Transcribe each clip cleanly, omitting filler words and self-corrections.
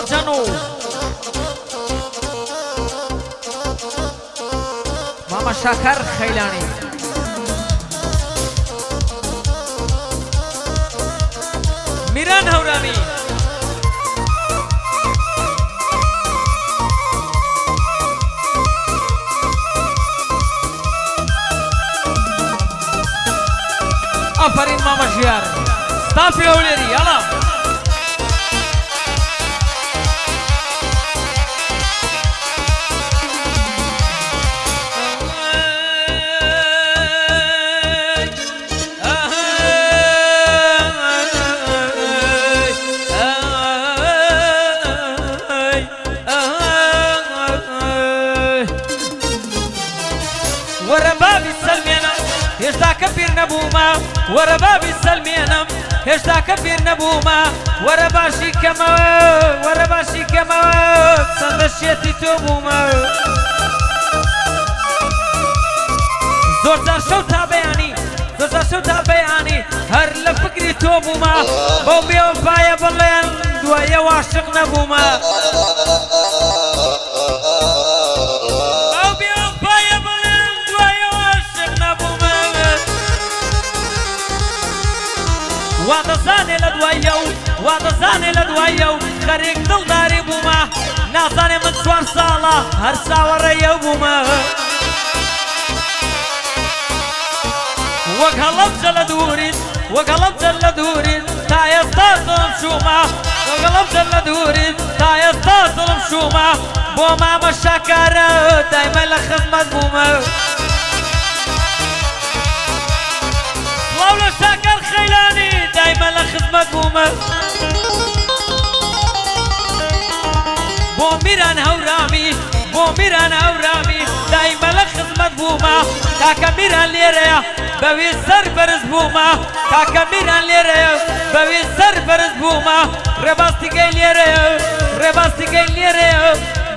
جنو ماما شاکر خیلانی میران هورامی آفرین ماما شیار ستافی اولیری یالا هێشتا کەبیر نەبوومە وەرە بابی سەلمێنم هێشتا کەبیر نەبوومە وەرە باشی کەمەوە چەندە شێتی تۆ بوومە زۆرجار شەو تا بەیانی هەر لە فکری تۆ بوومە بەو بێوەفایە بڵێن دوایەوە عاشق نەبوومە وادەزانێ لە دوایە و خەرێک دڵداری بوومە نازانێ من 4 ساڵە هەر چاوەڕێیە بوومە وەک هەڵەبجە لە دووریت تا ئێستا دڵم شوومە بۆ مامە شاکارە دایمە لە خزمەت بوومە وڵاو لە شاکار خەیلانی دایمە لە خزمەت بوومە بۆ میران هەورامی دایمە لە خزمەت بوومە کاکە میران لێرەیە بەوی سەر بەرز بوومە ڕێباستیگەی لێرەیە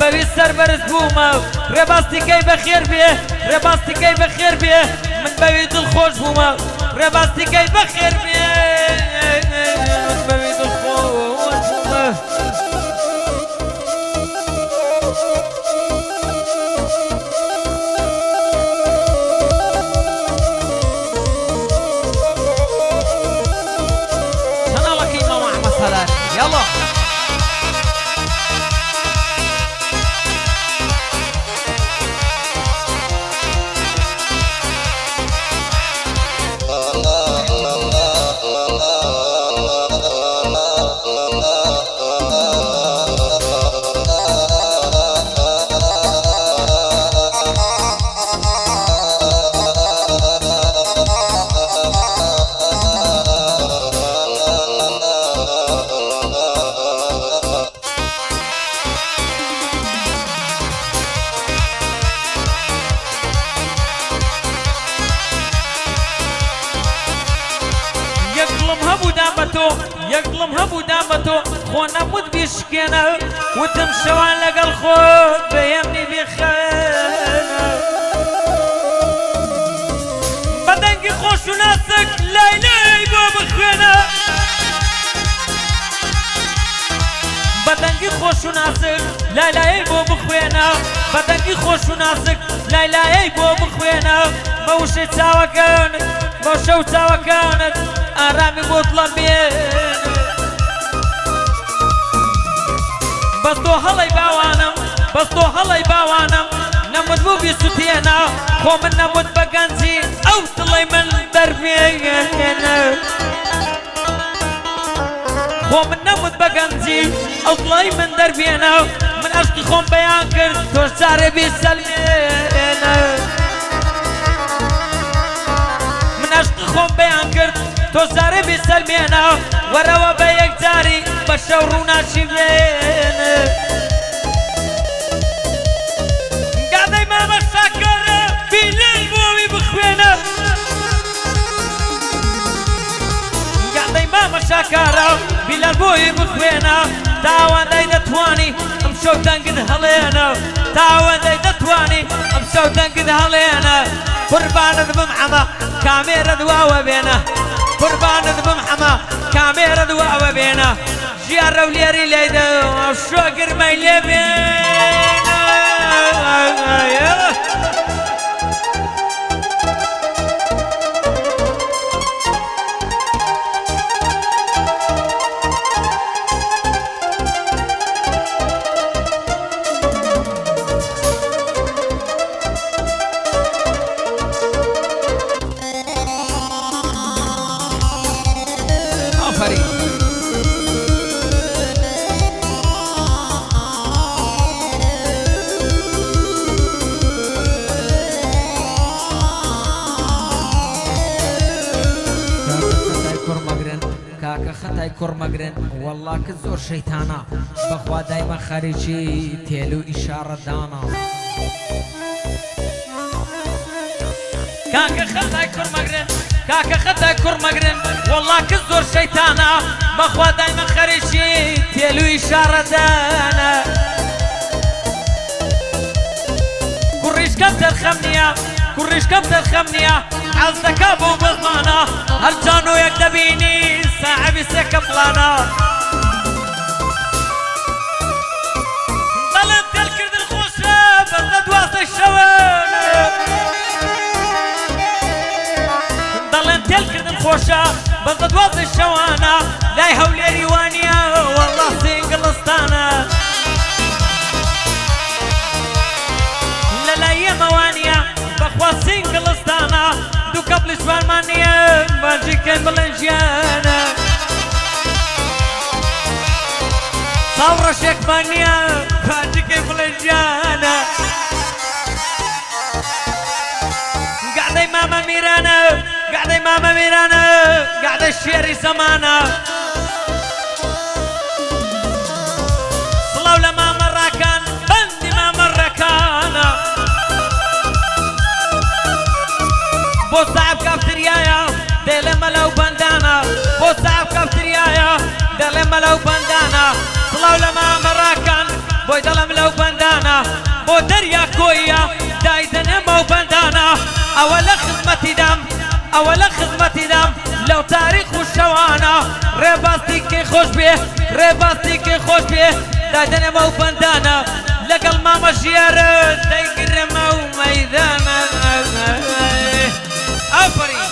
بەوی سەر بەرز بوومە ڕێباستیگەی بەخێر بێ من بەوی دڵخۆش بوومە ڕێباستیگەی بەخێر بێ من بەوی دڵخۆش بوومە چەناڵەکەی ماما ئەحمەد سەلات یاڵا یەکڵم هەبوو دام بە تۆ خۆ نەموت بیشکێنە وتم شەوان لەگەڵ خۆت بەهێمنی بێخێنە بەدەنگی خۆش و ناسک لای بۆ بخوێنە بەدەنگی خۆش و ناسک لای بۆ بخوێنە بەدەنگی خۆش و ناسک لای بۆ بخوێنە بەوشەی چاوەکانت بۆ شەو چاوەکانت ئارامی بۆ دڵم بێن بەس تۆ هەڵەی باوانم نەموت بوو بیسووتێنە خۆ من نەموت بە گەنجی ئەو دڵی من دەربێنە من عەشقی خۆم بەیان کرد تۆش جارێ بیسەلمێنە تۆ زارێ بیسەلمێنە وەرەوە بە یەکجاری بە شەو ڕووناچی بێنە گادەی مامە شاکەرە بیلال بۆوی بخوێنە گادەی مامە شاکەرە بیلال بۆوی بخوێنە تاوەندەی دەتوانی ئەم شەو دەنگت هەڵێنە قوربانت بم حەمە کامێرە دواوە بێنە ژیان ڕەولێری لێدە شۆگرمەی لێبێن خەتای کوڕمەگرن وەڵڵا کە زۆر شەیتانە بەخوا دایمە خەریکی تێل و ئیشارەدانە کاکە خەتای کوڕمەگرن کاکە خەتای کوڕمەگرن وەڵڵا کە زۆر شەیتانە بەخوا دایمە خەریکی تێل و ئیشارەدانە کوڕیشکەم تەرخەم نییە کوڕیشکەم تەرخەم نییە حەز دەکا بۆ بەزمانە هەرجان و یەک دەبینی ساعبی سێکە پڵانە دەڵێن تێلکردن خۆشە بەردە 12 شەوانە دەڵێن تێلکردن خۆشە بەردە 12 شەوانە لای هەولێری وانیە وەڵڵا سینگڵستانە لەلای ئێمە وانیە بەخوا سینگڵستانە دوو کەپڵی سوارمان نییە بانجیکەین بڵێن ژیانە ساڵ ڕەشێکمان نییە بانجیکەین بڵێن ژیانە گەعدەی مامە میرانە گەعدەی مامە میرانە گەعدەی شێری زەمانە سڵاو لە مامە ڕاکان بەندی مامە ڕێکانە بۆ ساحب کافتریایە دێڵێ مەلەو بەندانە بۆ ساحب کافتریایە دێڵێ مەلەو بەندانە سڵاو لە مامە ڕاکان بۆی دەڵێم لەو بەندانە بۆ دەریا کۆیە دایدەنێمە و بەندانە ئەوە لە خزمەتی دەم ئەوە لە خزمەتی دەم لەو تاریخ و شەوانە ڕێباستی کەی خۆش بێ ڕێباستی کەی خۆش بێ دایدەنێمە و بەندانە لەگەڵ مامە ژیارە دەیگرێمە و مەیدانە ئەفەرین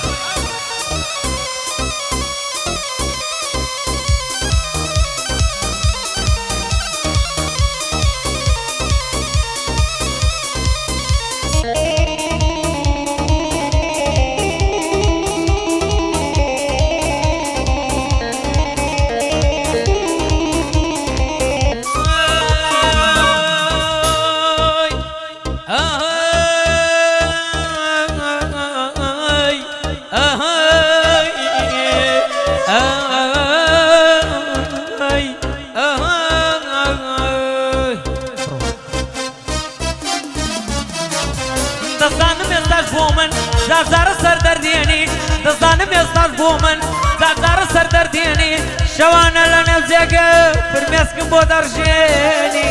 دەزانم ئێستاش بۆ من زارزارە سەردەردێنی دەزانم ئێستاش بۆ من زارزارە سەردەردێنی شەوانە لە نێو جێگە فرمێسکم بۆ دەڕژێنی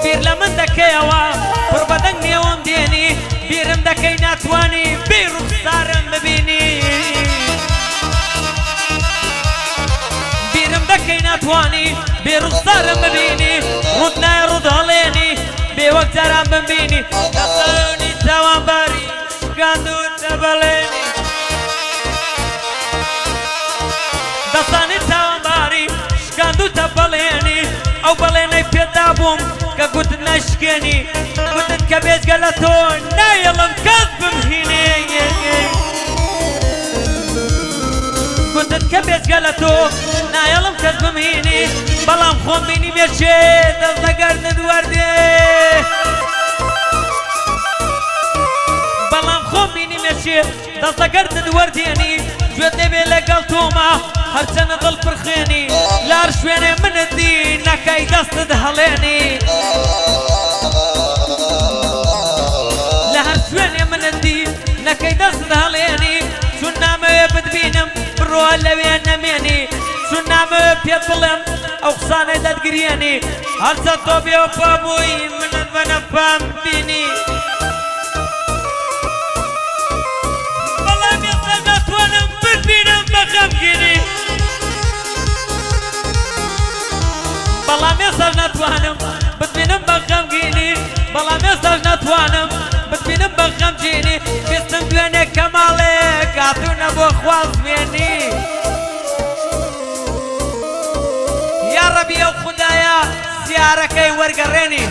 بیر لە من دەکەیەوە پڕ بەدەنگ نێوەم دێنی بیرم دەکەی ناتوانی بیر و سارم ببینی بیرم دەکەی ناتوانی بیر و سارم ببینی ڕوود نایە ڕوود هەڵێنی بێوەک جاران بمبینی دەسەونی تاوانباری شکاندوت دەبەڵێنی دەسانی تاوانباری شکاندوتە بەڵێنی ئەو بەڵێنەی پێدا بووم کە گوتت نەشکێنی گوتت کە بێجگە لە تۆ نایەڵم کەس بمهینێ گوتت کە بێجگە لە تۆ نایەڵم کەس بمهینی بەڵام خۆم بینی مێچێ دەست دەگەردنت وەردێ بەڵام خۆم بینی مێچێ دەست دەگەردنت وەردێنی گوێت دەبێ لەگەڵ تۆمە هەرچەنە دڵ پڕخێنی لار شوێنێ منت دی نەکەی دەستت هەڵێنی لە هەر شوێنێ منت دی نەکەی دەستت هەڵێنی چون نامەوێ بتبینم بڕۆ لەوێ نەمێنی چون نامەوێ پێت بڵێم ئەو قسانەی دەتگرێنی هەرچەند تۆ بێوەفا بووی منت بە نەفام بینی بەڵام ئێستا ناتوانم بتبینم بە خەمگینی ناتوانم بتبینم بە غەمگینی ویستم دوێنێ کەماڵێک هاتوونە بۆ خوازمێنی یا ڕەبی ئەو خودایە سیارەکەی وەرگەڕێنی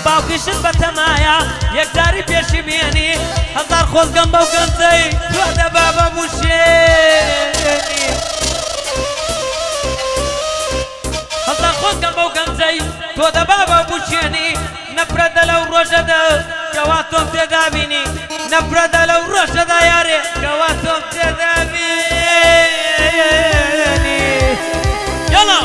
باوکیشت بە تەمایە یەکجاری پێشی بێنی هەزار خۆزگەم بەو گەنجەی تۆ دەبا بە بوشێنی هەزار خۆزگەم بەو گەنجەی تۆ دەبا بە بوشێنی نەفرەدە لەو ڕۆژەدا کەوا تۆم تێدا بینی نەفرەدە لەو ڕۆژەدا یارێ کەوا تۆم تێدا بینی یاڵا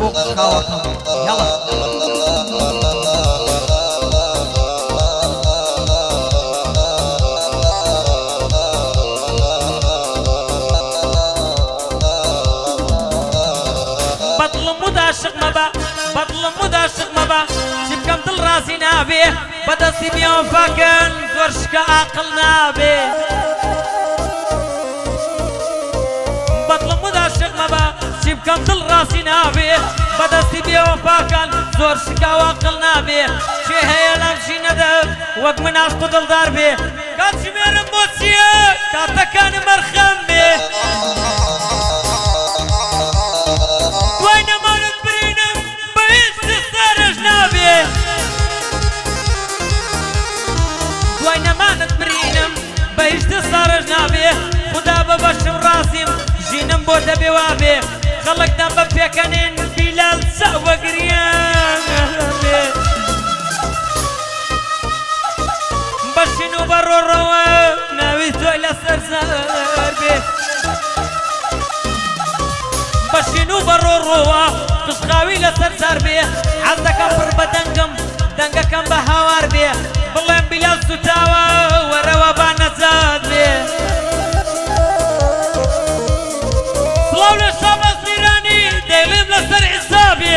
بۆ قاوەکەم یاڵا بەدڵم و داشق مەبە بەدڵم و داشق مەبە چی بکەم دڵ ڕازی نابێ بەدەستی بیانفاکەن زۆر شکە عاقڵ نابێ بەدڵم و داشق مەبە چی بکەم دڵ ڕاستی نابێ بەدەستی بێوەفاکان زۆر شکاوە عاقڵ نابێ چێ هەیە لەم ژینەدا وەک من عاشق و دڵدار بێ کاتژمێرم بۆ چییە کاتەکانم مەرخەم بێ دوای نەمانت برینم بە هیچ سەرش نابێ دوای نەمانت برینم بە هیچ سەرش نابێ خدا بەبەشم ڕاستیم ژینم بۆ دەبێ وابێ خەڵکدان بە پێکەنین بیلال چاوە گریان بێ بەشین و بەڕۆڕەوە ناوی تۆی لەسەر زار بێ بەشین و بەڕۆڕەوە قشقاوی لەسەر زار بێ حەز دەکەم پڕ بە دەنگم دەنگەکەم بە هاوار بێ بڵێم بیلال سوتاوە وەرەوە با نەجات بێ سڵاو لە شابەز میرانی دەیڵێم لەسەر حیسابێ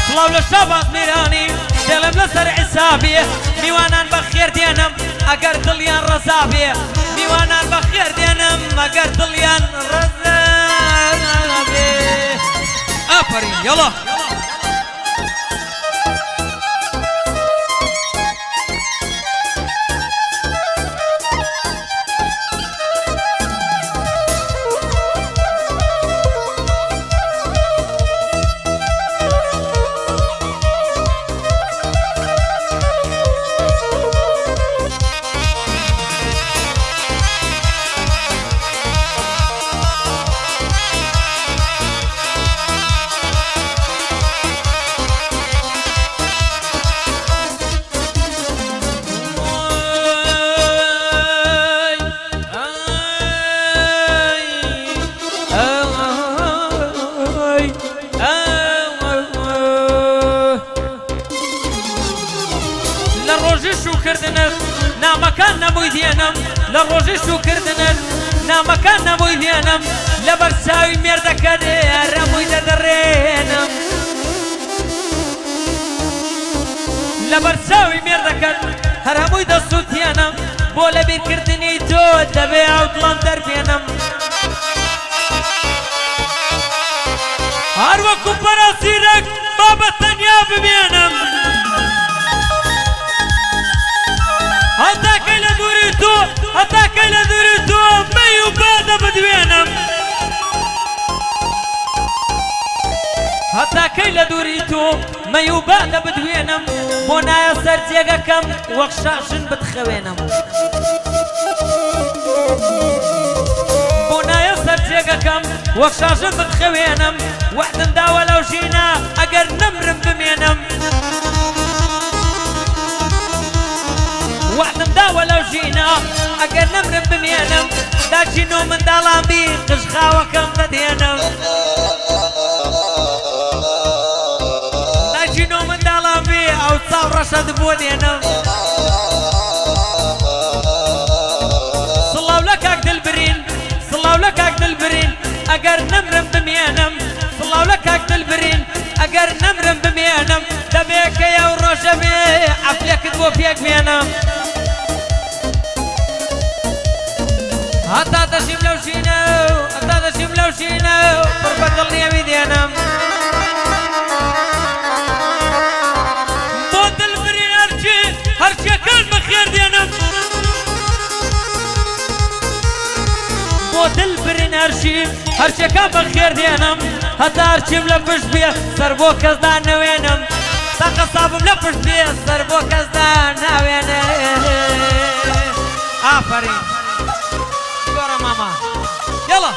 سڵاو لە شابەز میرانی دەیڵێم لەسەر حیسابێ میوانان بە خێر دێنم ئەگەر دڵیان ڕەزا بێ میوانان بە خێر دێنم ئەگەر دڵیان ڕەزا بێ ئافەرین یاڵا نامەکان نەمووی دێنم لە ڕۆژی شوکردنت نامەکان نەمووی دێنم لە بەرچاوی مێردەکەت ڕەمووی دەدەڕێنم لە بەرچاوی مێردەکەت هەرهەمووی دەسووتێنم بۆ لە بیرکردنی تۆ دەبێ ئەو دڵم دەربێنم هەروەکو پەراسیرەک با بە تەنیا بمێنم هەتاکەی لە دووری تۆ هەتاکەی لە دووری تۆ مەی و بادە بدوێنم هەتاکەی لە دووری تۆ مەی و بادە بدوێنم بۆ نایە سەر جێگەکەم وەک شاشن بتخەوێنم بۆ نایە سەر جێگەکەم وەک شاشن بتخەوێنم وەحدم داوە لەو ژینە ئەگەر نەمرم بمێنم وەحدم داوە لەو ژینە ئەگەر نەمرم بمێنم داچین و منداڵان بی قژخاوەکەم دەدێنم داچین و منداڵان بی ئەو چاو ڕەشەد بۆ دێنم سڵاو لە کاک دڵبرین سڵاو لە کاک دڵبرین ئەگەر نەمرم بمێنم سڵاو لە کاک دڵبرین ئەگەر نەمرم بمێنم دەبێ کە ئەو ڕۆژە بێ عەفلێکت بۆ پێک مێنم هەتا دەشیم لەو شینە هەتا دەشیم لەو شینە پڕ بە دڵ نیەوی دێنم بۆ دڵبرین هەرچیەکان بەخێر دێنم بۆ دڵبرین هەرچیەکان بەخێر دێنم هەتا هەرچیم لە پشت بێ سەر بۆ کەسدا نەوێنم تا قەسابم لە پشت بێ سەر بۆ کەسدا ناوێنێ ئافەرین گۆڕە ماما يلا